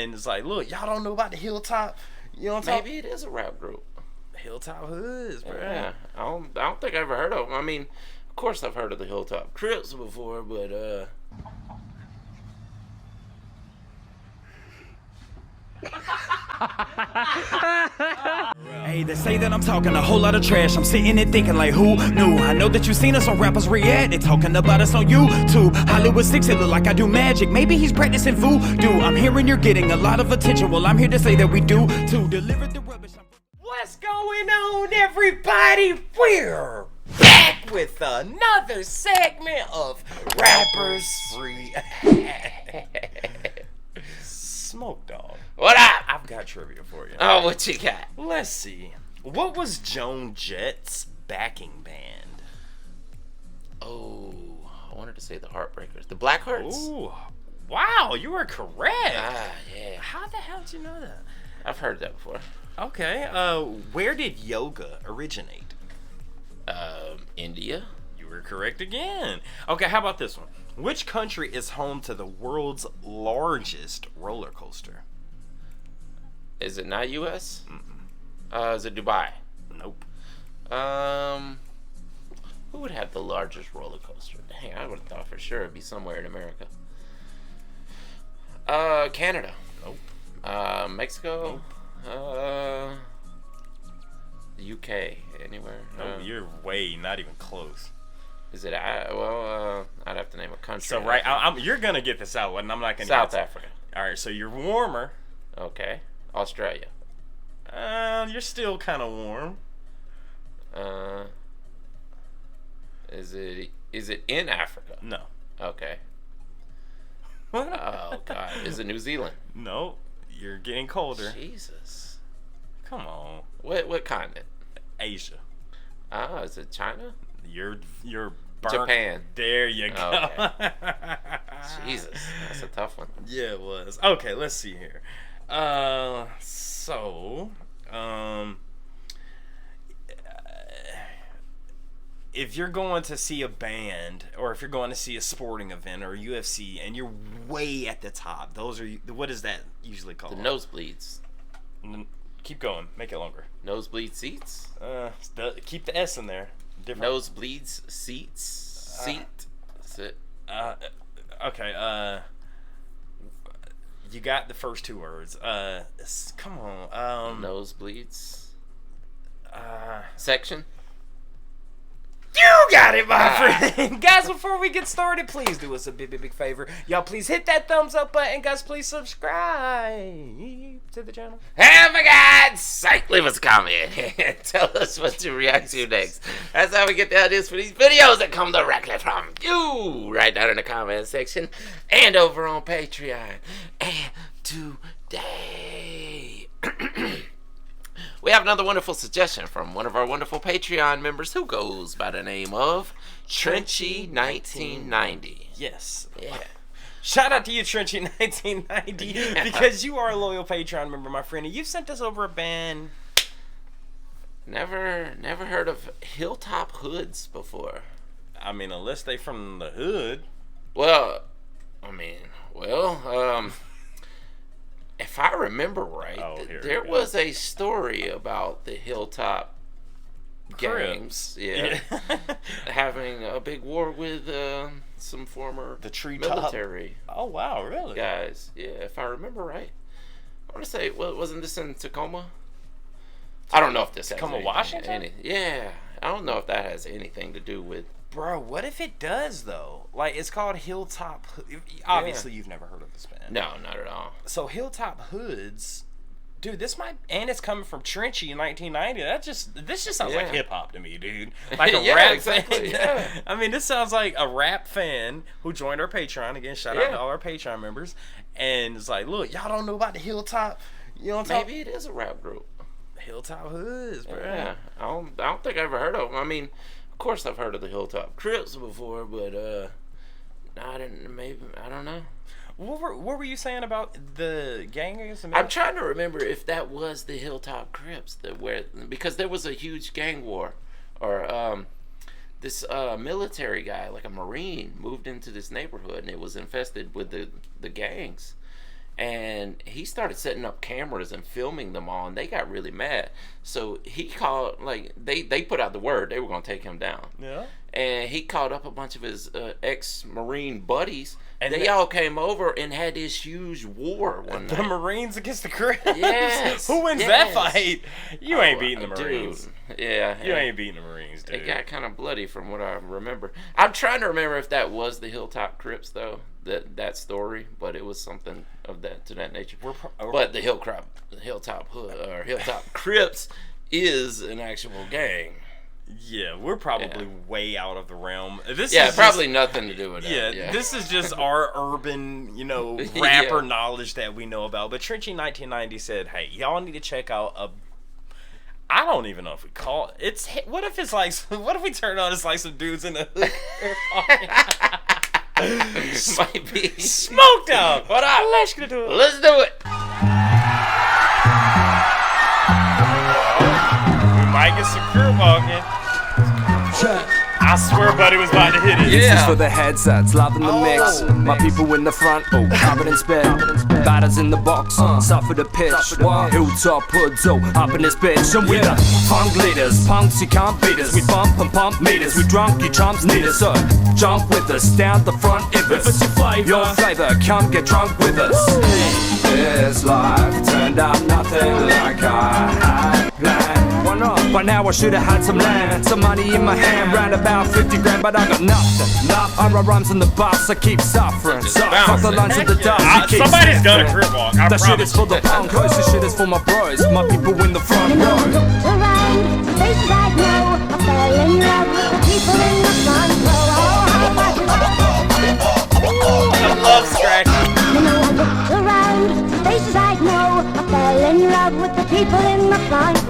and it's like, look, y'all don't know about the Hilltop. You know what I'm talking? Maybe it is a rap group. Hilltop Hoods, bro. Yeah, I don't think I've ever heard of them. I mean, of course I've heard of the Hilltop Crips before, but Hey, they say that I'm talking a whole lot of trash. I'm sitting and thinking like, who knew? I know that you seen us on rappers react. They talking about us on YouTube. Hollywood 6, it look like I do magic. Maybe he's practicing voodoo. I'm hearing you're getting a lot of attention. Well, I'm here to say that we do to deliver the rubbish. What's going on, everybody? We're back with another segment of Rappers Free. Smoke Dog. what up? I've got trivia for you. Oh, what you got? Let's see. What was Joan Jett's backing band? Oh, I wanted to say the Heartbreakers, the Blackhearts. Ooh, wow, you were correct. Yeah. How the hell did you know that? I've heard that before. Okay, where did yoga originate? India. You were correct again. Okay, how about this one? Which country is home to the world's largest roller coaster? Is it not U.S.? Is it Dubai? Nope. Who would have the largest roller coaster? Dang, I would have thought for sure it'd be somewhere in America. Canada. Nope. Mexico. Nope. The UK. Anywhere. No, you're way not even close. Is it? I'd have to name a country. So right, you're gonna get this out, and I'm not gonna. South Africa. All right, so you're warmer. Okay. Australia. You're still kind of warm. Is it in Africa? No. Okay. Oh God. Is it New Zealand? No, you're getting colder. Jesus. Come on. What continent? Asia. Is it China? You're burnt. Japan. There you go. Okay. Jesus, that's a tough one. Yeah, it was. Okay, let's see here. If you're going to see a band, or if you're going to see a sporting event or UFC, and you're way at the top, what is that usually called? The nosebleeds. Keep going. Make it longer. Nosebleed seats. Keep the S in there. Different. Nosebleeds seats. Seat. Sit. Okay. You got the first two words. Come on. Nosebleeds. Section. You got it, my friend. Guys, before we get started, please do us a big favor. Y'all please hit that thumbs up button. Guys, please subscribe to the channel. Hey, my God's sake, leave us a comment. Tell us what to react to next. That's how we get the ideas for these videos that come directly from you. Right down in the comment section and over on Patreon. And today... we have another wonderful suggestion from one of our wonderful Patreon members who goes by the name of Trenchy1990. Yes. Yeah. Shout out to you, Trenchy1990, because you are a loyal Patreon member, my friend, and you've sent us over a band. Never heard of Hilltop Hoods before. I mean, unless they from the hood. Well, if I remember right, there was a story about the Hilltop gangs, having a big war with some former military. Oh wow, really? Guys, yeah, if I remember right, I want to say, wasn't this in Tacoma? I don't know if this Tacoma, has Washington. I don't know if that has anything to do with. Bro, what if it does though? Like, it's called Hilltop. Obviously, you've never heard of this band. No, not at all. So Hilltop Hoods, dude, this might, and it's coming from Trenchy in 1990. This just sounds like hip hop to me, dude. Like a rap fan. Yeah. I mean, this sounds like a rap fan who joined our Patreon. Again, shout out to all our Patreon members. And it's like, look, y'all don't know about the Hilltop. You know what I'm talking? Maybe it is a rap group. Hilltop Hoods, bro. Yeah, I don't think I've ever heard of them. I mean, of course I've heard of the Hilltop Crips before, but I don't know. What were you saying about the gangs? I'm trying to remember if that was the Hilltop Crips because there was a huge gang war, or this military guy, like a Marine, moved into this neighborhood and it was infested with the gangs, And he started setting up cameras and filming them all, and they got really mad. So he called, like, they put out the word they were going to take him down. Yeah. And he called up a bunch of his ex-Marine buddies. And they all came over and had this huge war one night. The Marines against the Crips? Yes. Who wins that fight? You ain't beating the Marines. Dude. Yeah. You ain't beating the Marines, dude. It got kind of bloody from what I remember. I'm trying to remember if that was the Hilltop Crips, though, that story, but it was something of that to that nature. But the Hilltop Hood or Hilltop Crips is an actual gang. Yeah, we're probably way out of the realm. This is probably just, nothing to do with that. Yeah, this is just our urban, rapper knowledge that we know about. But Trenchy 1990 said, "Hey, y'all need to check out a." I don't even know if we call it. It's what if it's like? What if we turn on? It's like some dudes in the hood. Might be smoked out. What up? Let's do it. Let's do it. We might get some crew walking. I swear buddy was about to hit it. This is for the headsets, love in the mix. My people in the front, covered in spit. Batters in the box, suffer the pitch. Hilltop Hoods, up in this bitch. And we're the funk leaders, punks, you can't beat us. We bump and pump meters, we drunk, you chumps need us. So jump with us, down the front if it's your flavor, come get drunk with us. This life turned out nothing like I had planned. Why not? By now I should have had some land, some money in my hand, round about 50 grand, but I got nothing. I run rhymes on the bus, I keep suffering. Fuck the lunch of the dust, somebody's got a crib walk. That shit is for the punkos, this shit is for my bros, my people in the front row. Around, faces I know, I fell in love with the people in the front row. I love scratching. You know I looked around, faces I know, I fell in love with the people in the front row.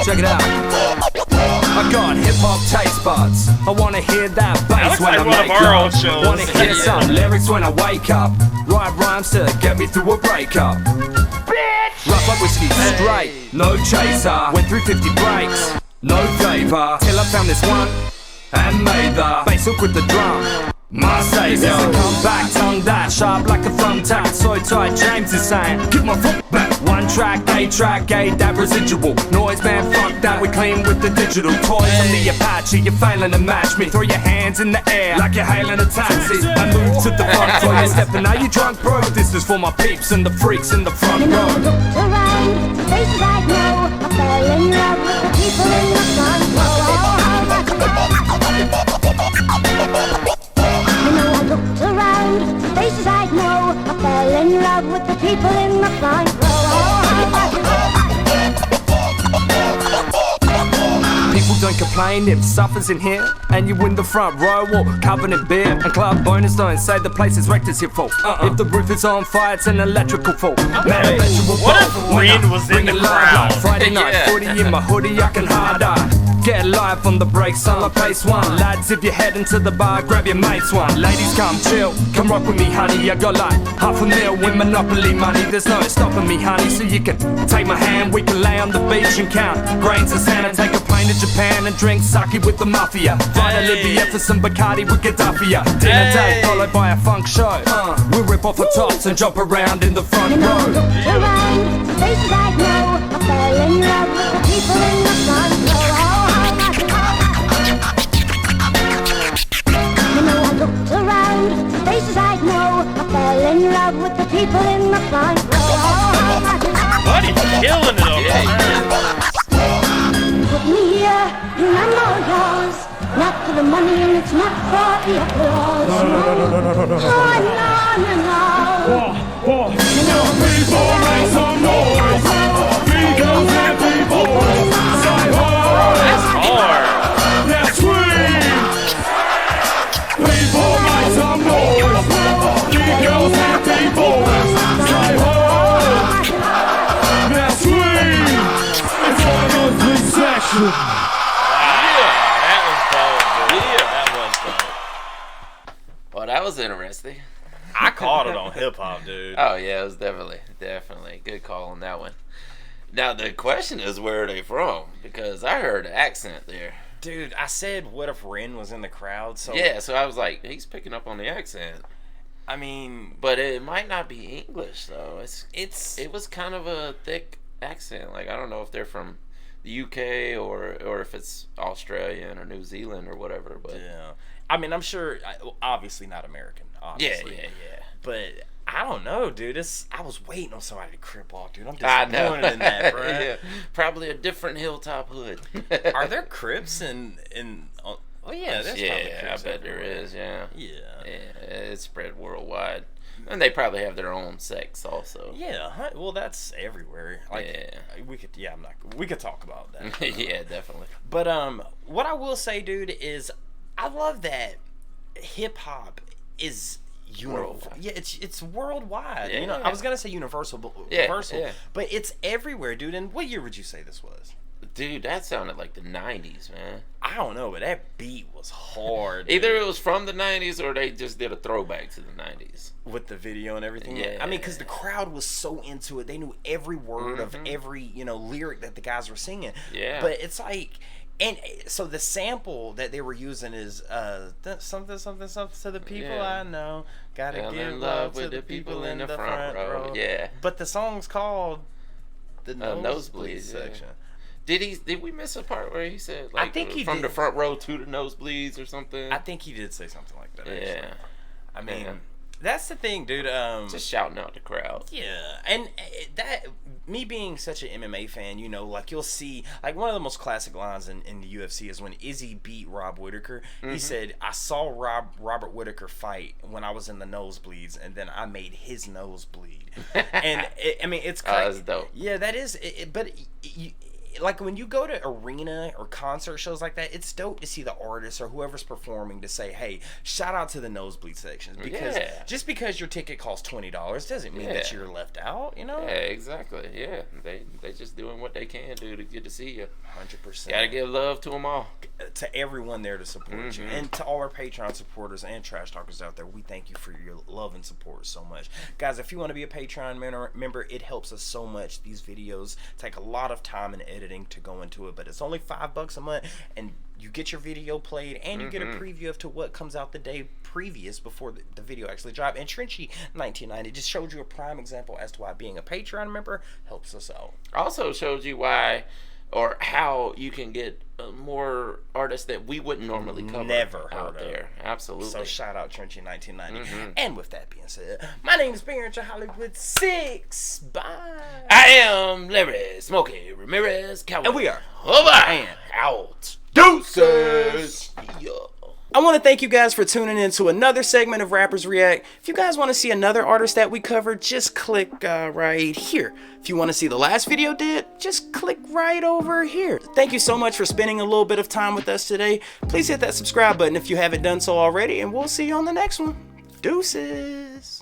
Check it out. I got hip-hop taste buds. I wanna hear that bass when I make up. Wanna hear some lyrics when I wake up. Write rhymes to get me through a breakup. Bitch! Rough like whiskey straight, no chaser. Went through 50 breaks, no favor. Till I found this one and made the bass hook with the drum. My savior, come back, tongue that sharp like a thumbtack. So tight, James is saying, give my foot back. One track, A, that residual. Noise man, fuck that, we clean with the digital. Toys on the Apache, you're failing to match me. Throw your hands in the air like you're hailing a taxi. I move to the front for you stepping. Now you drunk, bro. This is for my peeps and the freaks in the front row. I looked around, faces I know, I fell in love with the people in the front row. I looked around, faces I know, I fell in love with the people in the front row. People don't complain if suffers in here, and you in the front row or covered in beer. And club bonus don't say the place is wrecked, it's your fault. If the roof is on fire, it's an electrical fault. Man, what if Rin was in the crowd? Friday night, footy in my hoodie, I can hard eye. Get live on the break, summer pace one. Lads, if you're heading to the bar, grab your mates one. Ladies, come chill, come rock with me, honey. I got like $500,000 with Monopoly money. There's no stopping me, honey, so you can take my hand. We can lay on the beach and count grains of sand. Take a plane to Japan and drink sake with the mafia. Fly to Libya for some Bacardi with Gaddafi. Dinner date followed by a funk show. We'll rip off the tops and jump around in the front row. Around, faces I know, I fell in love with the people in the front row. I looked around, faces I know, I fell in love with the people in the front row. Buddy's killing it over there. Put me here, and I'm all yours. Not for the money and it's not for the applause. No. People make some noise. Females and people say ho. That's hard. Let's scream. People make some noise. Females and people say ho. Let's scream. It's all Nosebleed Section. Well, that was interesting. I called it on hip hop, dude. Oh yeah, it was definitely good call on that one. Now the question is, where are they from? Because I heard an accent there. Dude, I said, what if Rin was in the crowd? So yeah, so I was like, he's picking up on the accent. I mean, but it might not be English though. It was kind of a thick accent. Like I don't know if they're from the UK or if it's Australian or New Zealand or whatever. But yeah, I mean, I'm sure. Obviously not American. Obviously. Yeah. But I don't know, dude. I was waiting on somebody to crip walk, dude. I'm disappointed in that, bro. Yeah. Probably a different Hilltop Hood. Are there Crips in? Oh yeah, there's probably Crips I bet there everywhere. is. Yeah. Yeah. It's spread worldwide, and they probably have their own sects also. Yeah. Well, that's everywhere. Like, Yeah. we could. Yeah, we could talk about that. Yeah, definitely. But what I will say, dude, is I love that hip hop is Worldwide. Yeah, it's worldwide. Yeah. You know, I was gonna say universal, but but it's everywhere, dude. And what year would you say this was? Dude, that sounded like the 90s, man. I don't know, but that beat was hard. Either it was from the 90s or they just did a throwback to the 90s. With the video and everything. Yeah. I mean, because the crowd was so into it. They knew every word of every, lyric that the guys were singing. Yeah. But it's like, and so the sample that they were using is something to the people I know. Gotta give love to the people in the front row. Yeah. But the song's called the Nosebleed Nosebleeds, Section. Did we miss a part where he said like I think he from did. the front row to the nosebleeds or something? I think he did say something like that. Actually. Yeah. I mean, Yeah. that's the thing, dude. Just shouting out the crowd. Yeah, and that me being such an MMA fan, like you'll see, like one of the most classic lines in the UFC is when Izzy beat Rob Whittaker. He said, "I saw Robert Whittaker fight when I was in the nosebleeds, and then I made his nose bleed." And I mean, it's That's dope. Yeah, that is. But like when you go to arena or concert shows like that, it's dope to see the artists or whoever's performing to say, "Hey, shout out to the nosebleed sections," because just because your ticket costs $20 doesn't mean that you're left out. Yeah, exactly. Yeah, they just doing what they can do to get to see you. 100%. Gotta give love to them all. To everyone there to support you, and to all our Patreon supporters and trash talkers out there, we thank you for your love and support so much, guys. If you want to be a Patreon member, it helps us so much. These videos take a lot of time and editing to go into it, but it's only $5 a month, and you get your video played, and you get a preview of to what comes out the day previous before the video actually dropped. And Trenchy 1990 just showed you a prime example as to why being a Patreon member helps us out. Also showed you why or how you can get more artists that we wouldn't normally cover. Never heard out of. there. Absolutely. So shout out Trenchy 1990. And with that being said, my name is Barry Hollywood 6. Bye. I am Larry Smokey Ramirez Cowboy. And we are over and out. Deuces. Yeah. I want to thank you guys for tuning in to another segment of Rappers React. If you guys want to see another artist that we covered, just click right here. If you want to see the last video did, just click right over here. Thank you so much for spending a little bit of time with us today. Please hit that subscribe button if you haven't done so already, and we'll see you on the next one. Deuces.